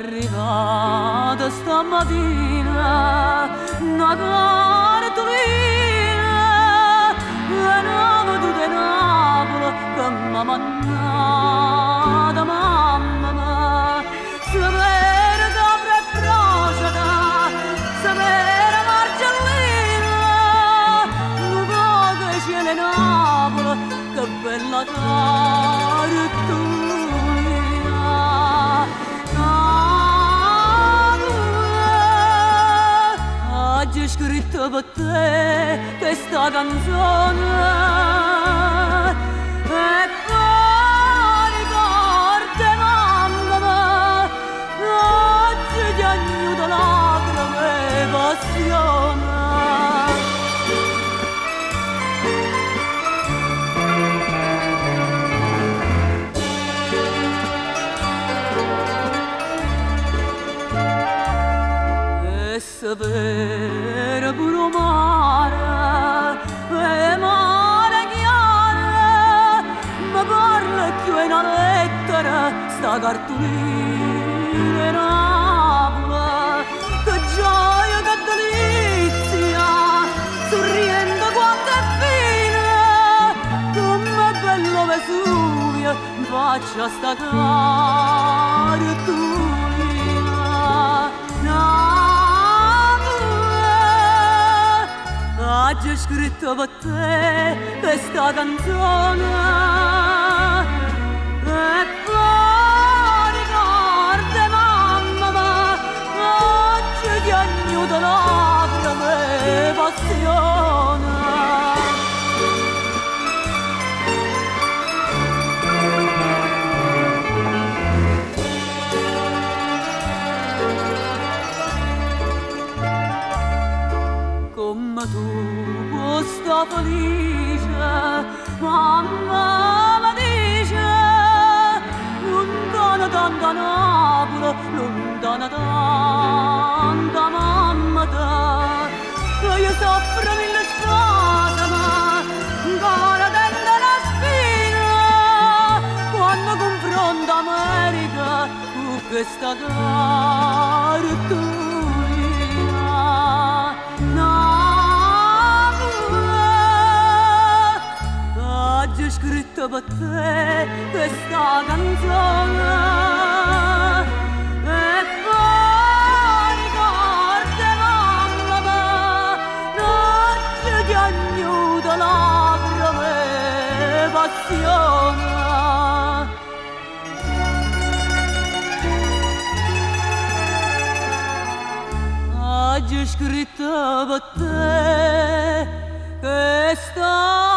arrivata stamattina una cartolina una veduta in Napoli che m'ha mannata mamma mia. Sapere capra e proceda, sapere marcellina, un po' che c'è in Napoli, che bella cartolina. Oggi ho scritto per te questa canzone e poi ricordi mamma mia, oggi ti aiuto lacrime e passione. E sapere pure mare, e mare chiare, ma parla più in una lettera sta cartolina in Napoli, che gioia, che delizia, sorriendo quanto è fine, come bello Vesuvio, faccia sta cartolina. Oggi ho scritto per te questa canzone e poi ricordi mamma mia, oggi ti aiuto lacrime e passione. Come tu puoi sta felice, mamma mi dice, lontana tanta Napoli, lontana tanta mamma ta, che io soffro mille spasimi, ancora tende una spina, quando confronto America con questa cartolina. Oggi ho scritto per te questa canzone e poi ricordi mamma mia, oggi ti aiuto lacrime e passione. Oggi ho scritto per te questa